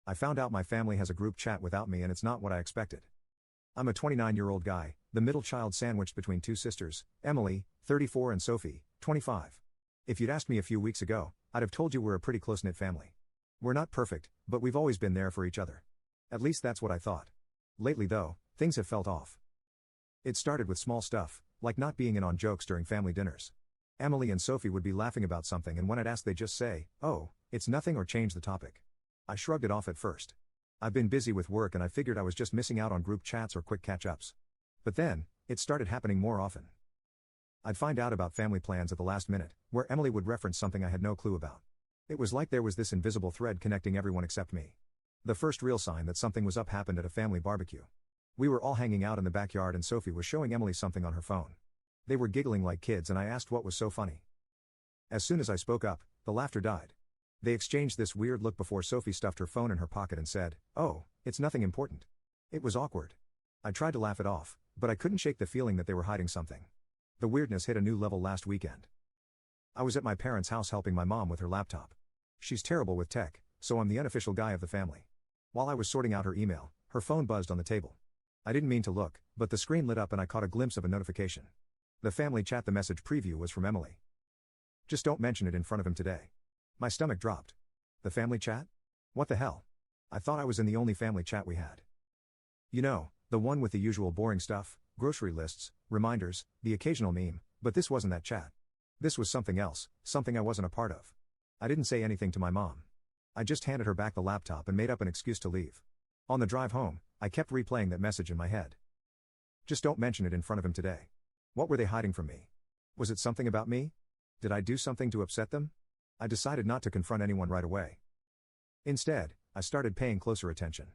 I found out my family has a group chat without me and it's not what I expected. I'm a 29-year-old guy, the middle child sandwiched between two sisters, Emily, 34 and Sophie, 25. If you'd asked me a few weeks ago, I'd have told you we're a pretty close-knit family. We're not perfect, but we've always been there for each other. At least that's what I thought. Lately though, things have felt off. It started with small stuff, like not being in on jokes during family dinners. Emily and Sophie would be laughing about something and when I'd ask they'd just say, "Oh, it's nothing," or change the topic. I shrugged it off at first. I've been busy with work and I figured I was just missing out on group chats or quick catch-ups. But then, it started happening more often. I'd find out about family plans at the last minute, where Emily would reference something I had no clue about. It was like there was this invisible thread connecting everyone except me. The first real sign that something was up happened at a family barbecue. We were all hanging out in the backyard and Sophie was showing Emily something on her phone. They were giggling like kids and I asked what was so funny. As soon as I spoke up, the laughter died. They exchanged this weird look before Sophie stuffed her phone in her pocket and said, "Oh, it's nothing important." It was awkward. I tried to laugh it off, but I couldn't shake the feeling that they were hiding something. The weirdness hit a new level last weekend. I was at my parents' house helping my mom with her laptop. She's terrible with tech, so I'm the unofficial guy of the family. While I was sorting out her email, her phone buzzed on the table. I didn't mean to look, but the screen lit up and I caught a glimpse of a notification. The family chat. The message preview was from Emily. "Just don't mention it in front of him today." My stomach dropped. The family chat? What the hell? I thought I was in the only family chat we had. You know, the one with the usual boring stuff, grocery lists, reminders, the occasional meme, but this wasn't that chat. This was something else, something I wasn't a part of. I didn't say anything to my mom. I just handed her back the laptop and made up an excuse to leave. On the drive home, I kept replaying that message in my head. Just don't mention it in front of him today. What were they hiding from me? Was it something about me? Did I do something to upset them? I decided not to confront anyone right away. Instead, I started paying closer attention.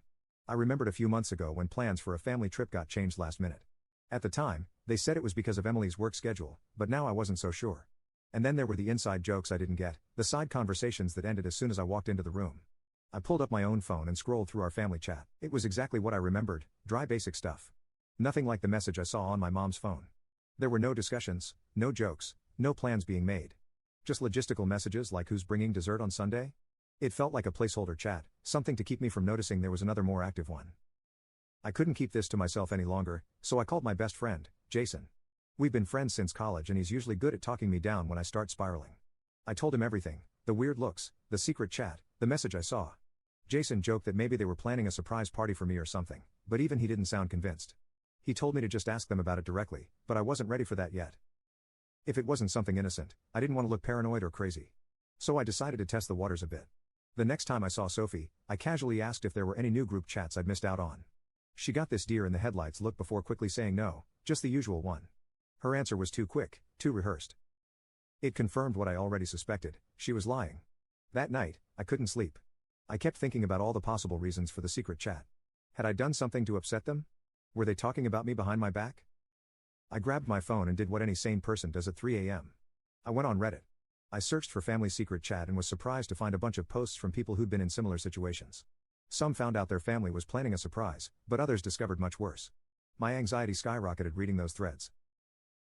I remembered a few months ago when plans for a family trip got changed last minute. At the time, they said it was because of Emily's work schedule, but now I wasn't so sure. And then there were the inside jokes I didn't get, the side conversations that ended as soon as I walked into the room. I pulled up my own phone and scrolled through our family chat. It was exactly what I remembered, dry basic stuff. Nothing like the message I saw on my mom's phone. There were no discussions, no jokes, no plans being made. Just logistical messages like who's bringing dessert on Sunday? It felt like a placeholder chat, something to keep me from noticing there was another more active one. I couldn't keep this to myself any longer, so I called my best friend, Jason. We've been friends since college and he's usually good at talking me down when I start spiraling. I told him everything, the weird looks, the secret chat, the message I saw. Jason joked that maybe they were planning a surprise party for me or something, but even he didn't sound convinced. He told me to just ask them about it directly, but I wasn't ready for that yet. If it wasn't something innocent, I didn't want to look paranoid or crazy. So I decided to test the waters a bit. The next time I saw Sophie, I casually asked if there were any new group chats I'd missed out on. She got this deer in the headlights look before quickly saying no, just the usual one. Her answer was too quick, too rehearsed. It confirmed what I already suspected, she was lying. That night, I couldn't sleep. I kept thinking about all the possible reasons for the secret chat. Had I done something to upset them? Were they talking about me behind my back? I grabbed my phone and did what any sane person does at 3 a.m. I went on Reddit. I searched for family secret chat and was surprised to find a bunch of posts from people who'd been in similar situations. Some found out their family was planning a surprise, but others discovered much worse. My anxiety skyrocketed reading those threads.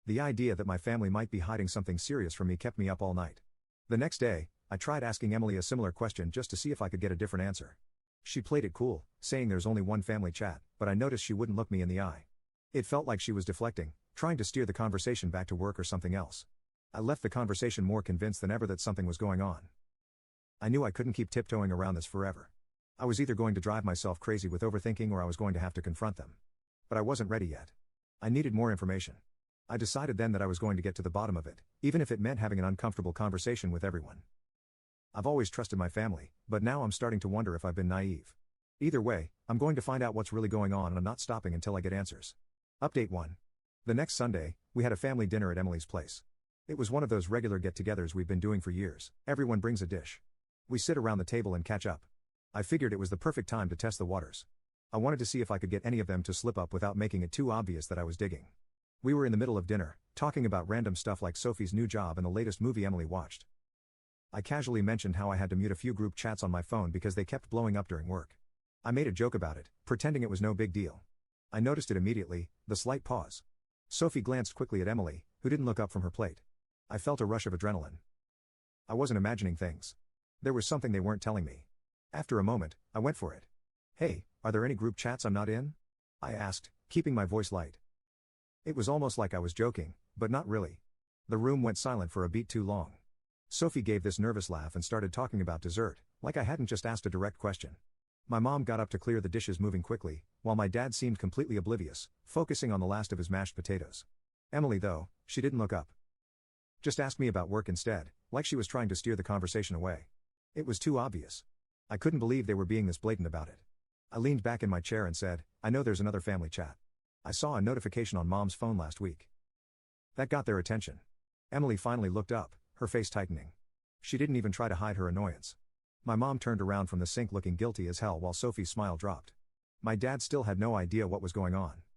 The idea that my family might be hiding something serious from me kept me up all night. The next day, I tried asking Emily a similar question just to see if I could get a different answer. She played it cool, saying there's only one family chat, but I noticed she wouldn't look me in the eye. It felt like she was deflecting, trying to steer the conversation back to work or something else. I left the conversation more convinced than ever that something was going on. I knew I couldn't keep tiptoeing around this forever. I was either going to drive myself crazy with overthinking or I was going to have to confront them. But I wasn't ready yet. I needed more information. I decided then that I was going to get to the bottom of it, even if it meant having an uncomfortable conversation with everyone. I've always trusted my family, but now I'm starting to wonder if I've been naive. Either way, I'm going to find out what's really going on and I'm not stopping until I get answers. Update 1. The next Sunday, we had a family dinner at Emily's place. It was one of those regular get-togethers we've been doing for years. Everyone brings a dish. We sit around the table and catch up. I figured it was the perfect time to test the waters. I wanted to see if I could get any of them to slip up without making it too obvious that I was digging. We were in the middle of dinner, talking about random stuff like Sophie's new job and the latest movie Emily watched. I casually mentioned how I had to mute a few group chats on my phone because they kept blowing up during work. I made a joke about it, pretending it was no big deal. I noticed it immediately, the slight pause. Sophie glanced quickly at Emily, who didn't look up from her plate. I felt a rush of adrenaline. I wasn't imagining things. There was something they weren't telling me. After a moment, I went for it. Hey, are there any group chats I'm not in? I asked, keeping my voice light. It was almost like I was joking, but not really. The room went silent for a beat too long. Sophie gave this nervous laugh and started talking about dessert, like I hadn't just asked a direct question. My mom got up to clear the dishes moving quickly, while my dad seemed completely oblivious, focusing on the last of his mashed potatoes. Emily, though, she didn't look up. Just asked me about work instead, like she was trying to steer the conversation away. It was too obvious. I couldn't believe they were being this blatant about it. I leaned back in my chair and said, I know there's another family chat. I saw a notification on Mom's phone last week. That got their attention. Emily finally looked up, her face tightening. She didn't even try to hide her annoyance. My mom turned around from the sink looking guilty as hell while Sophie's smile dropped. My dad still had no idea what was going on.